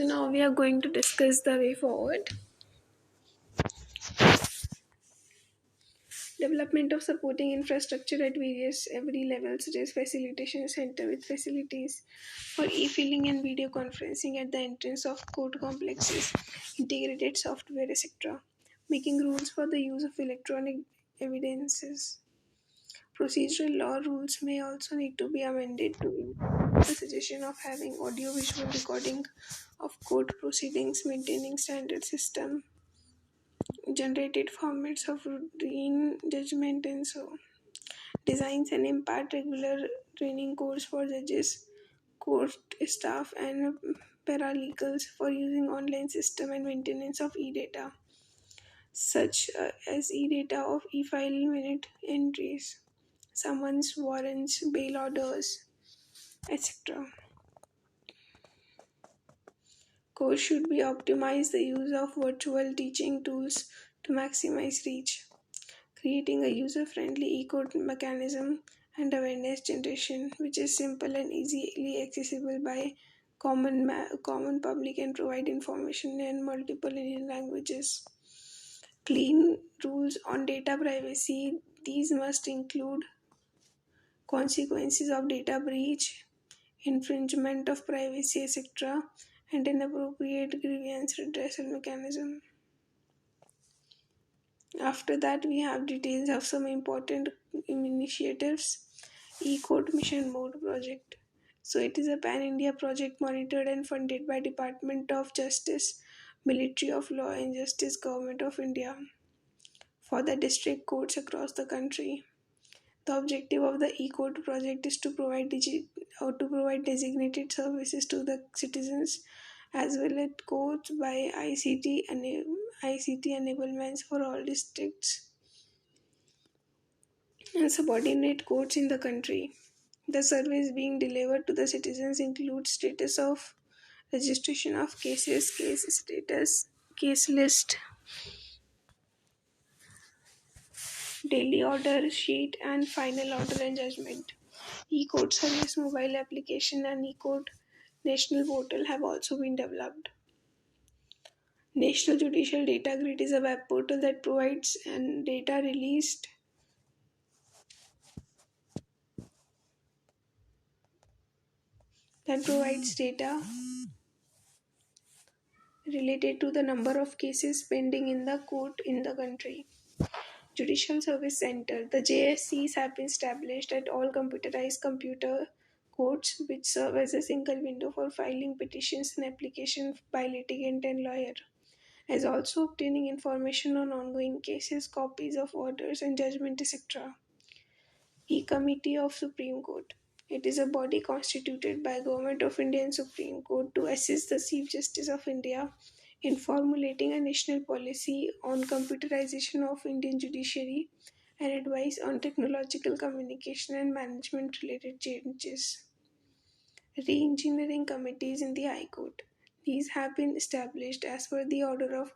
So now we are going to discuss the way forward. Development of supporting infrastructure at various every level, such as facilitation center with facilities for e-filing and video conferencing at the entrance of court complexes, integrated software, etc. Making rules for the use of electronic evidences. Procedural law rules may also need to be amended to include the suggestion of having audio-visual recording of court proceedings, maintaining standard system, generated formats of routine judgment and so designs and impart regular training course for judges, court staff and paralegals for using online system and maintenance of e-data, such as e-data of e-file minute entries, summons, warrants, bail orders, etc. Course should be optimize the use of virtual teaching tools to maximize reach, creating a user-friendly e-code mechanism and awareness generation which is simple and easily accessible by common public and provide information in multiple Indian languages. Clean rules on data privacy. These must include consequences of data breach, infringement of privacy, etc., and an appropriate grievance redressal mechanism. After that, we have details of some important initiatives. E-Code Mission Mode project. So it is a pan-India project monitored and funded by Department of Justice, Military of Law and Justice, Government of India for the district courts across the country. The objective of the E-Code project is to provide designated services to the citizens as well as courts by ICT enablements for all districts and subordinate courts in the country. The service being delivered to the citizens includes status of registration of cases, case status, case list, daily order sheet, and final order and judgment. E-Code Service mobile application and E-Code National Portal have also been developed. National Judicial Data Grid is a web portal that provides and data released that provides data related to the number of cases pending in the court in the country. Judicial Service Center. The JSCs have been established at all computerized computer courts which serve as a single window for filing petitions and applications by litigant and lawyer, as also obtaining information on ongoing cases, copies of orders and judgment, etc. E-Committee of Supreme Court. It is a body constituted by Government of India and Supreme Court to assist the Chief Justice of India in formulating a national policy on computerization of Indian judiciary and advise on technological communication and management related changes. Re-engineering committees in the High Court. These have been established as per the order of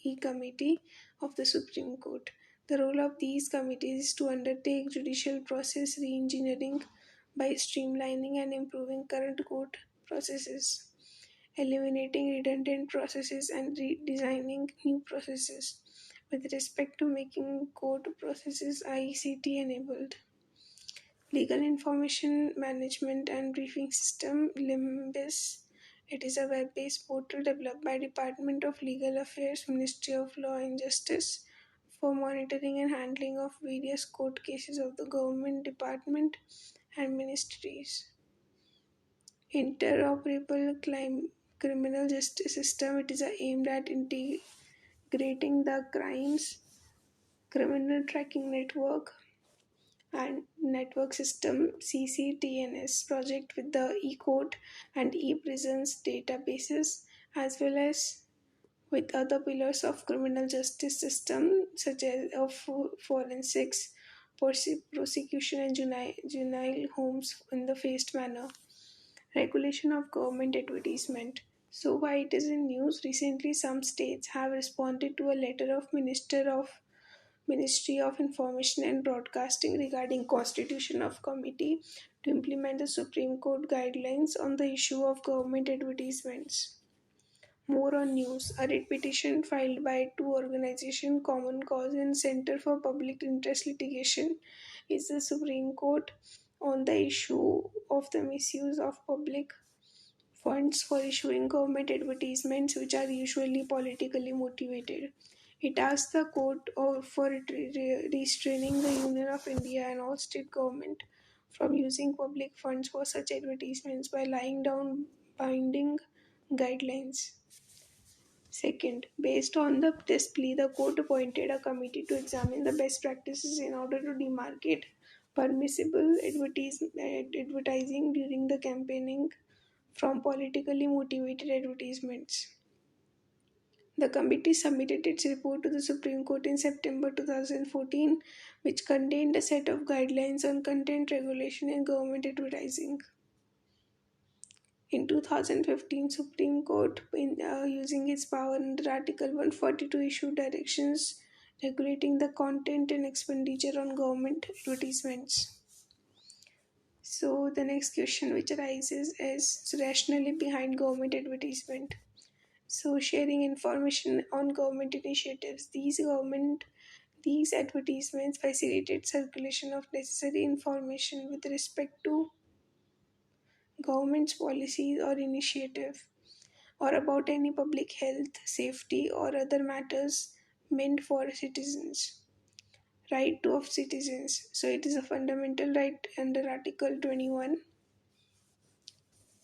E-Committee of the Supreme Court. The role of these committees is to undertake judicial process re-engineering by streamlining and improving current court processes, eliminating redundant processes and redesigning new processes with respect to making court processes ICT enabled. Legal Information Management and Briefing System (LIMBIS). It is a web-based portal developed by Department of Legal Affairs, Ministry of Law and Justice for monitoring and handling of various court cases of the government department and ministries. Interoperable criminal justice system. It is aimed at integrating the criminal tracking network and network system CCTNS project with the eCourt and ePrisons databases as well as with other pillars of criminal justice system such as of forensics, prosecution and juvenile homes in the phased manner. Regulation of government advertisement. So why it is in news recently some states have responded to a letter of Ministry of Information and Broadcasting regarding constitution of committee to implement the Supreme Court guidelines on the issue of government advertisements. More on news. A writ petition filed by two organizations, Common Cause and Center for Public Interest Litigation, is the Supreme Court on the issue of the misuse of public funds for issuing government advertisements which are usually politically motivated. It asks the court for restraining the Union of India and all state government from using public funds for such advertisements by laying down binding guidelines. Second, based on this plea, the court appointed a committee to examine the best practices in order to demarcate permissible advertising during the campaigning from politically motivated advertisements. The committee submitted its report to the Supreme Court in September 2014, which contained a set of guidelines on content regulation in government advertising. In 2015, Supreme Court, using its power under Article 142, issued directions regulating the content and expenditure on government advertisements. So the next question which arises is rationally behind government advertisement. So sharing information on government initiatives. These advertisements facilitate circulation of necessary information with respect to government's policies or initiative or about any public health, safety or other matters meant for citizens. Right to of citizens. So it is a fundamental right under Article 21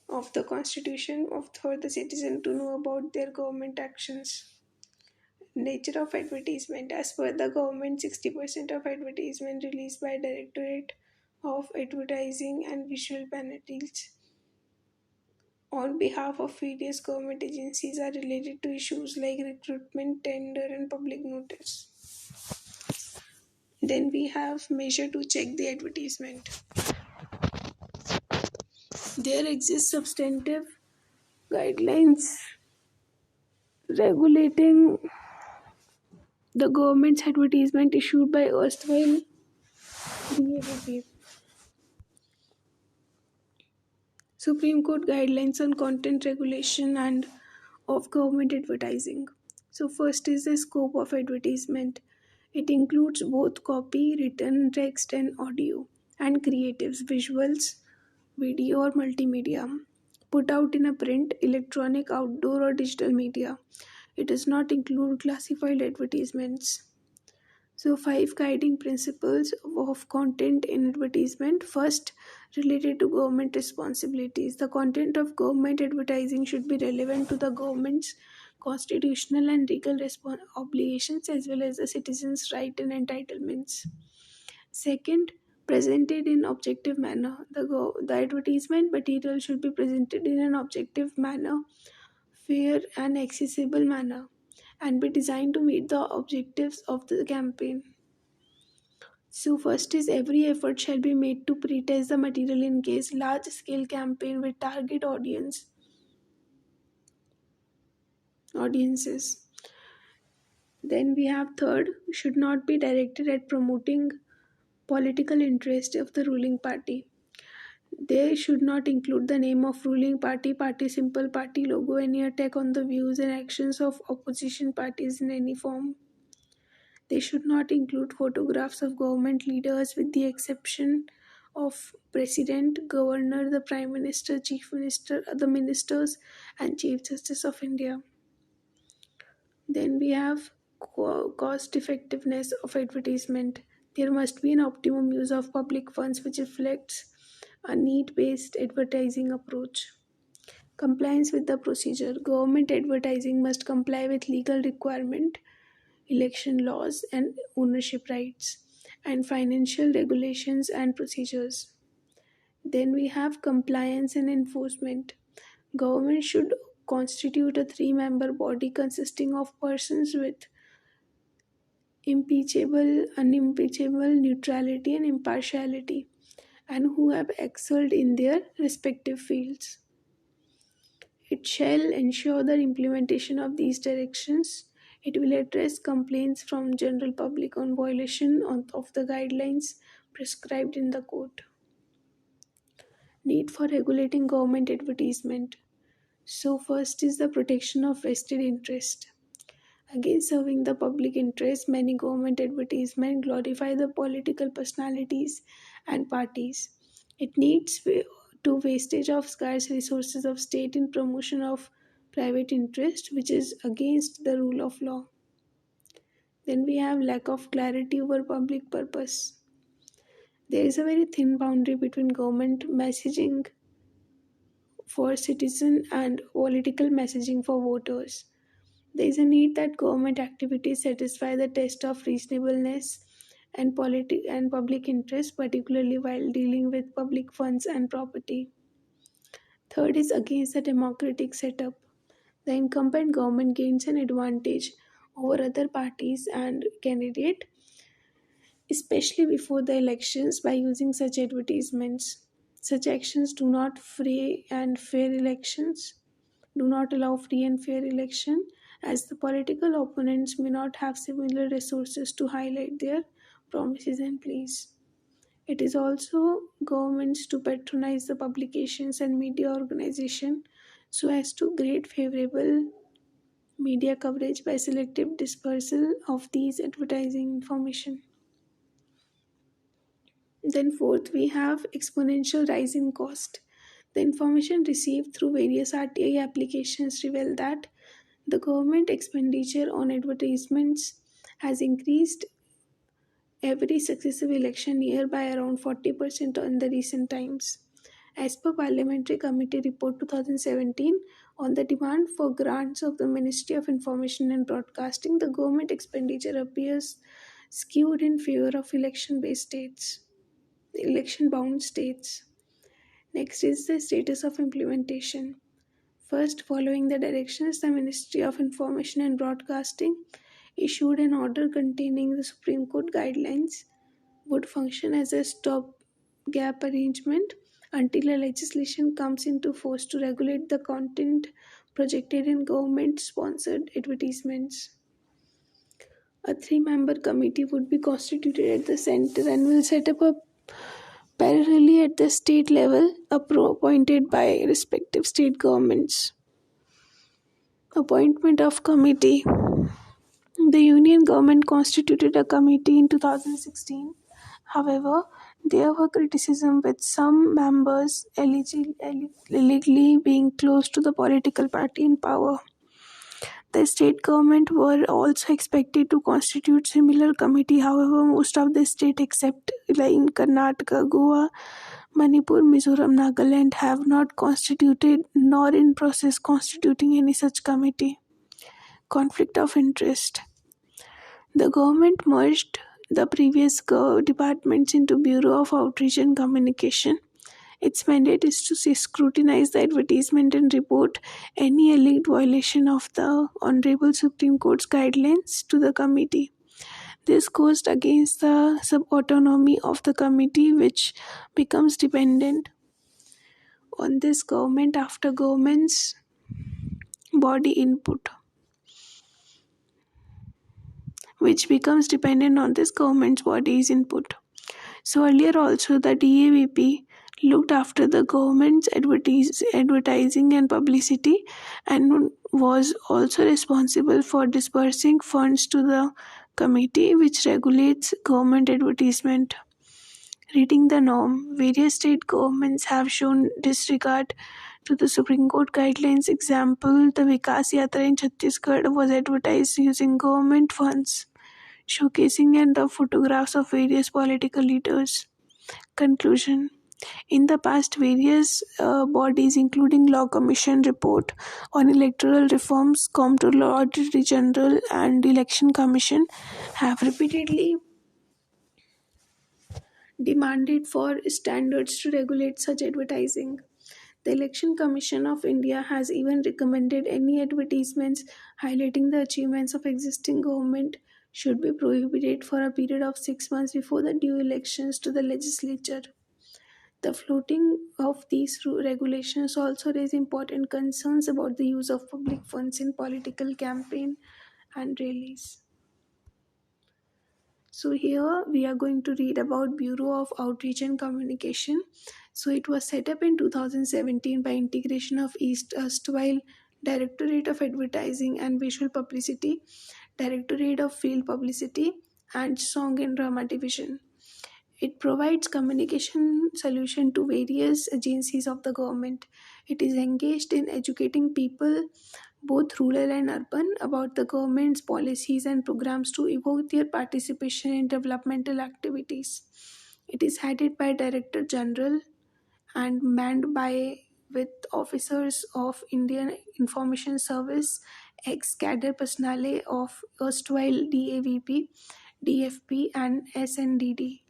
of the Constitution for the citizen to know about their government actions. Nature of advertisement. As per the government, 60% of advertisement released by Directorate of Advertising and Visual Panels on behalf of various government agencies are related to issues like recruitment, tender, and public notice. Then we have measure to check the advertisement. There exist substantive guidelines regulating the government's advertisement issued by erstwhile DAVP. Supreme Court guidelines on content regulation and of government advertising. So, first is the scope of advertisement. It includes both copy, written, text, and audio, and creatives, visuals, video, or multimedia, put out in a print, electronic, outdoor, or digital media. It does not include classified advertisements. So, five guiding principles of content in advertisement. First, related to government responsibilities. The content of government advertising should be relevant to the government's constitutional and legal obligations as well as the citizens' rights and entitlements. Second, presented in objective manner. The advertisement material should be presented in an objective manner, fair and accessible manner, and be designed to meet the objectives of the campaign. So first is every effort shall be made to pretest the material in case large scale campaign with target audiences. Then we have third, should not be directed at promoting political interest of the ruling party. They should not include the name of ruling party, party symbol, party logo, any attack on the views and actions of opposition parties in any form. They should not include photographs of government leaders with the exception of President, Governor, the Prime Minister, Chief Minister, the Ministers, and Chief Justice of India. Then we have cost effectiveness of advertisement. There must be an optimum use of public funds which reflects a need based advertising approach. Compliance with the procedure. Government advertising must comply with legal requirement, election laws and ownership rights, and financial regulations and procedures. Then we have compliance and enforcement. Government should constitute a three-member body consisting of persons with impeachable, unimpeachable neutrality and impartiality, and who have excelled in their respective fields. It shall ensure the implementation of these directions. It will address complaints from general public on violation of the guidelines prescribed in the code. Need for regulating government advertisement. So, first is the protection of vested interest. Against serving the public interest, many government advertisements glorify the political personalities and parties. It needs to wastage of scarce resources of state in promotion of private interest, which is against the rule of law. Then we have lack of clarity over public purpose. There is a very thin boundary between government messaging for citizen and political messaging for voters. There is a need that government activities satisfy the test of reasonableness and and public interest, particularly while dealing with public funds and property. Third is against the democratic setup. The incumbent government gains an advantage over other parties and candidate, especially before the elections, by using such advertisements. Such actions do not allow free and fair election, as the political opponents may not have similar resources to highlight their promises and pleas. It is also governments to patronize the publications and media organization so as to grade favorable media coverage by selective dispersal of these advertising information. Then fourth, we have exponential rise in cost. The information received through various RTI applications reveal that the government expenditure on advertisements has increased every successive election year by around 40% in the recent times. As per Parliamentary Committee Report 2017 on the demand for grants of the Ministry of Information and Broadcasting, the government expenditure appears skewed in favor of election bound states. Next is the status of implementation. First, following the directions, the Ministry of Information and Broadcasting issued an order containing the Supreme Court guidelines would function as a stopgap arrangement until a legislation comes into force to regulate the content projected in government sponsored advertisements. A three-member committee would be constituted at the center and will set up a parallelly at the state level appointed by respective state governments. Appointment of committee. The Union government constituted a committee in 2016. However, there were criticism with some members allegedly being close to the political party in power. The state government were also expected to constitute similar committee. However, most of the state except like in Karnataka, Goa, Manipur, Mizoram, Nagaland have not constituted nor in process constituting any such committee. Conflict of interest. The government merged the previous departments into Bureau of Outreach and Communication. Its mandate is to scrutinize the advertisement and report any alleged violation of the Honorable Supreme Court's guidelines to the committee. This goes against the sub-autonomy of the committee, which becomes dependent on this government after government's body input, which becomes dependent on this government's body's input. So earlier also the DAVP looked after the government's advertising and publicity and was also responsible for disbursing funds to the committee which regulates government advertisement. Reading the norm, various state governments have shown disregard to the Supreme Court guidelines. Example, the Vikas Yatra in Chhattisgarh was advertised using government funds, showcasing and the photographs of various political leaders. Conclusion. In the past, various bodies, including Law Commission report on electoral reforms, Comptroller Auditor General, and Election Commission, have repeatedly demanded for standards to regulate such advertising. The Election Commission of India has even recommended any advertisements highlighting the achievements of existing government should be prohibited for a period of 6 months before the due elections to the legislature. The floating of these regulations also raise important concerns about the use of public funds in political campaign and rallies. So here we are going to read about Bureau of Outreach and Communication. So it was set up in 2017 by integration of East erstwhile Directorate of Advertising and Visual Publicity, Directorate of Field Publicity, and Song and Drama Division. It provides communication solution to various agencies of the government. It is engaged in educating people, both rural and urban, about the government's policies and programs to evoke their participation in developmental activities. It is headed by Director General and manned by with officers of Indian Information Service, ex-cadre personnel of erstwhile DAVP, DFP, and SNDD.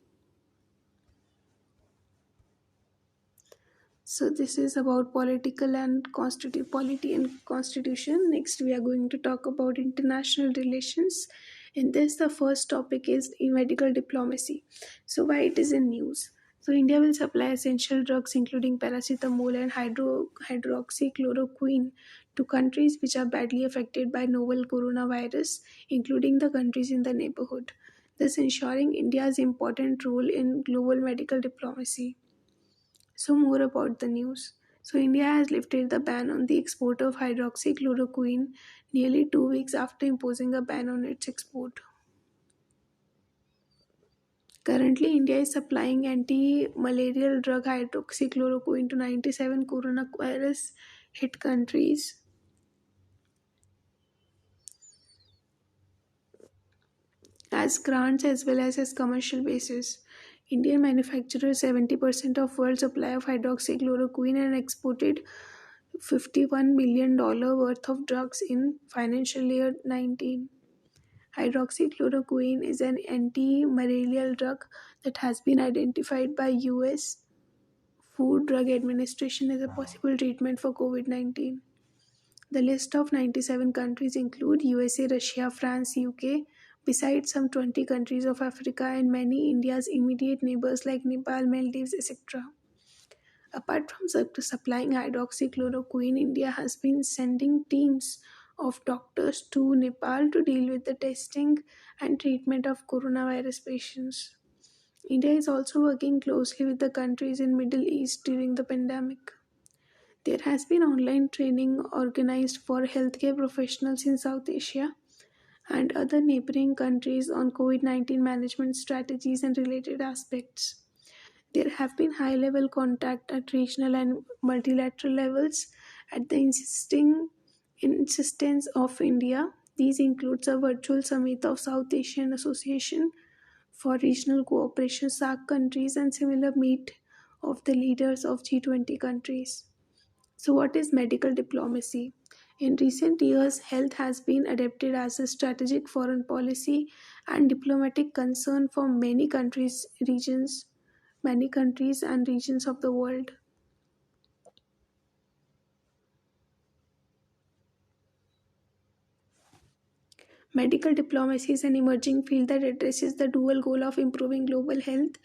So this is about political and polity and constitution. Next, we are going to talk about international relations. In this, the first topic is medical diplomacy. So why it is in news? So India will supply essential drugs including paracetamol and hydroxychloroquine to countries which are badly affected by novel coronavirus, including the countries in the neighborhood, thus ensuring India's important role in global medical diplomacy. So, more about the news. So, India has lifted the ban on the export of hydroxychloroquine nearly 2 weeks after imposing a ban on its export. Currently, India is supplying anti malarial drug hydroxychloroquine to 97 coronavirus hit countries as grants as well as commercial basis. Indian manufacturers 70% of world supply of hydroxychloroquine and exported $51 million worth of drugs in financial year 19. Hydroxychloroquine is an anti-malarial drug that has been identified by US Food Drug Administration as a possible treatment for COVID-19. The list of 97 countries include USA, Russia, France, UK, besides some 20 countries of Africa and many India's immediate neighbors like Nepal, Maldives, etc. Apart from supplying hydroxychloroquine, India has been sending teams of doctors to Nepal to deal with the testing and treatment of coronavirus patients. India is also working closely with the countries in Middle East during the pandemic. There has been online training organized for healthcare professionals in South Asia and other neighboring countries on COVID-19 management strategies and related aspects. There have been high level contact at regional and multilateral levels at the insistence of India. These includes a virtual summit of South Asian Association for Regional Cooperation SAARC countries and similar meet of the leaders of G20 countries. So what is medical diplomacy? In recent years, health has been adopted as a strategic foreign policy and diplomatic concern for many countries and regions of the world. Medical diplomacy is an emerging field that addresses the dual goal of improving global health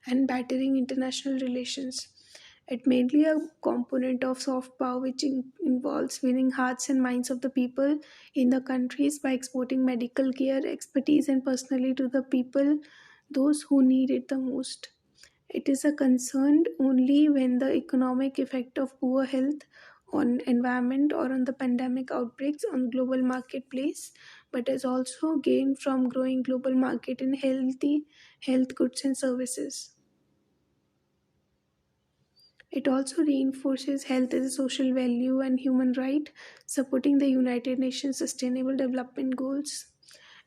and bettering international relations. It mainly a component of soft power which involves winning hearts and minds of the people in the countries by exporting medical care, expertise, and personally to the people, those who need it the most. It is a concern only when the economic effect of poor health on environment or on the pandemic outbreaks on global marketplace, but is also gained from growing global market in healthy health goods and services. It also reinforces health as a social value and human right, supporting the United Nations Sustainable Development Goals,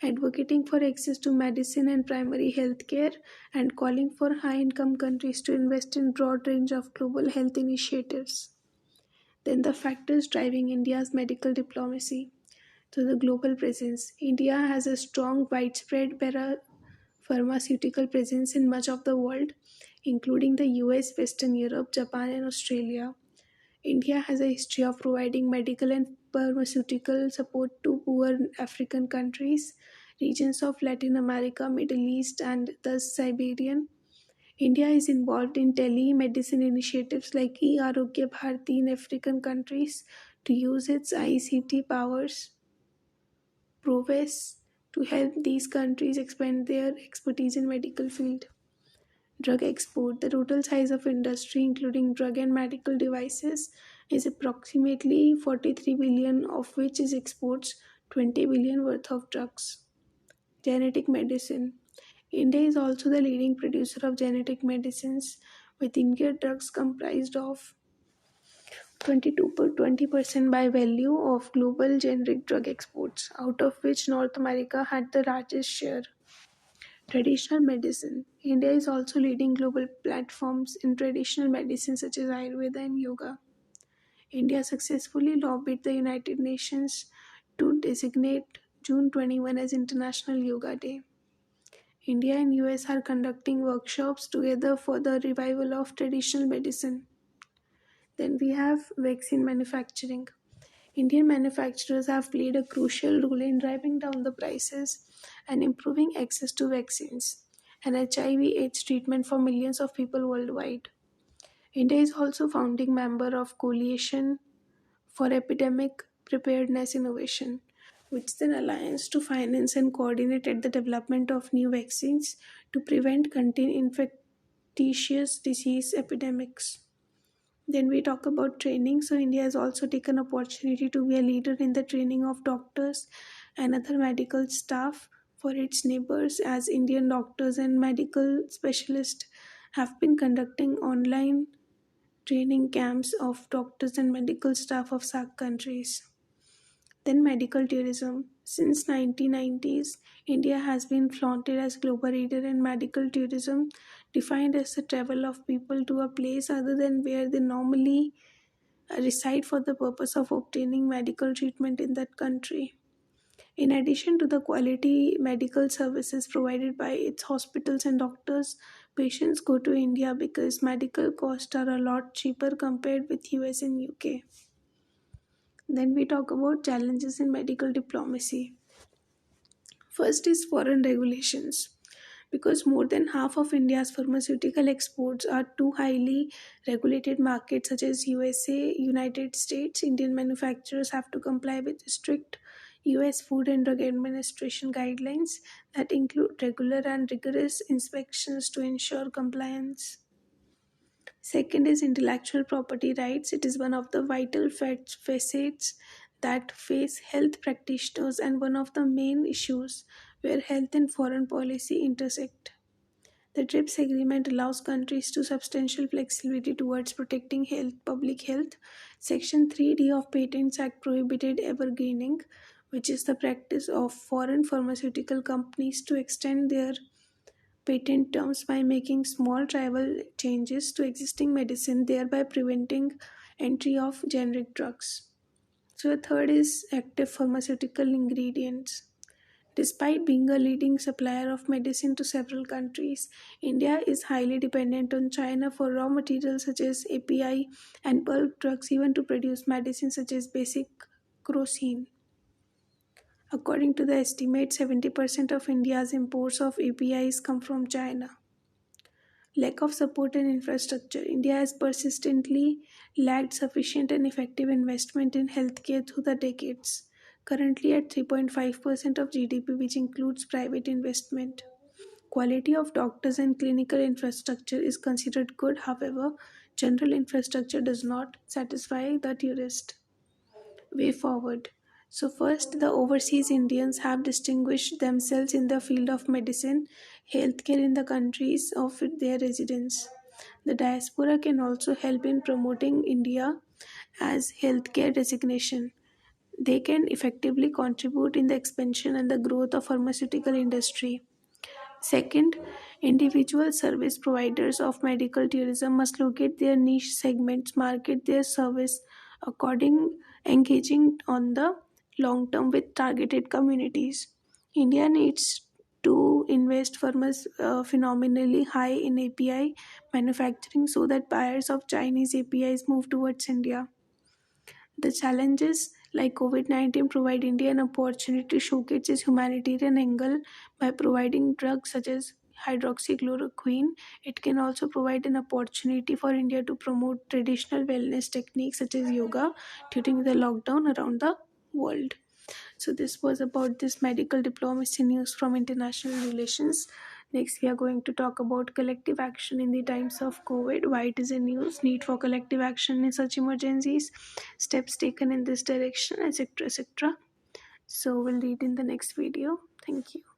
advocating for access to medicine and primary health care, and calling for high income countries to invest in broad range of global health initiatives. Then the factors driving India's medical diplomacy. To the global presence, India has a strong, widespread pharmaceutical presence in much of the world, including the US, Western Europe, Japan, and Australia. India has a history of providing medical and pharmaceutical support to poor African countries, regions of Latin America, Middle East, and the Siberian. India is involved in telemedicine initiatives like e-Arogya Bharati in African countries to use its ICT powers prowess to help these countries expand their expertise in medical field. Drug export. The total size of industry, including drug and medical devices, is approximately 43 billion, of which is exports 20 billion worth of drugs. Genetic medicine. India is also the leading producer of genetic medicines, with India drugs comprised of 20% by value of global generic drug exports, out of which North America had the largest share. Traditional medicine. India is also leading global platforms in traditional medicine such as Ayurveda and Yoga. India successfully lobbied the United Nations to designate June 21 as International Yoga Day. India and US are conducting workshops together for the revival of traditional medicine. Then we have vaccine manufacturing. Indian manufacturers have played a crucial role in driving down the prices and improving access to vaccines and HIV/AIDS treatment for millions of people worldwide. India is also founding member of Coalition for Epidemic Preparedness Innovation, which is an alliance to finance and coordinate at the development of new vaccines to prevent contain infectious disease epidemics. Then we talk about training. So India has also taken opportunity to be a leader in the training of doctors and other medical staff for its neighbors, as Indian doctors and medical specialists have been conducting online training camps of doctors and medical staff of SAARC countries. Then medical tourism. Since 1990s, India has been flaunted as global leader in medical tourism, defined as the travel of people to a place other than where they normally reside for the purpose of obtaining medical treatment in that country. In addition to the quality medical services provided by its hospitals and doctors, patients go to India because medical costs are a lot cheaper compared with US and UK. Then we talk about challenges in medical diplomacy. First is foreign regulations. Because more than half of India's pharmaceutical exports are to highly regulated markets such as USA, United States, Indian manufacturers have to comply with strict US Food and Drug Administration guidelines that include regular and rigorous inspections to ensure compliance. Second is intellectual property rights. It is one of the vital facets that face health practitioners and one of the main issues where health and foreign policy intersect. The TRIPS agreement allows countries to substantial flexibility towards protecting public health. Section 3D of Patents Act prohibited evergreening, which is the practice of foreign pharmaceutical companies to extend their patent terms by making small trial changes to existing medicine, thereby preventing entry of generic drugs. So the third is active pharmaceutical ingredients. Despite being a leading supplier of medicine to several countries, India is highly dependent on China for raw materials such as API and bulk drugs, even to produce medicines such as basic crocin. According to the estimate, 70% of India's imports of APIs come from China. Lack of support and infrastructure. India has persistently lacked sufficient and effective investment in healthcare through the decades, currently at 3.5% of GDP, which includes private investment. Quality of doctors and clinical infrastructure is considered good, however, general infrastructure does not satisfy the tourist. Way forward. So, first, the overseas Indians have distinguished themselves in the field of medicine, healthcare in the countries of their residence. The diaspora can also help in promoting India as healthcare designation. They can effectively contribute in the expansion and the growth of pharmaceutical industry. Second, individual service providers of medical tourism must locate their niche segments, market their service according engaging on the long term with targeted communities. India needs to invest phenomenally high in API manufacturing so that buyers of Chinese APIs move towards India. The challenges like COVID 19 provide India an opportunity to showcase its humanitarian angle by providing drugs such as hydroxychloroquine. It can also provide an opportunity for India to promote traditional wellness techniques such as yoga during the lockdown around the world. So, this was about this medical diplomacy news from international relations. Next, we are going to talk about collective action in the times of COVID, why it is in news, need for collective action in such emergencies, steps taken in this direction, etc. etc. So, we'll read in the next video. Thank you.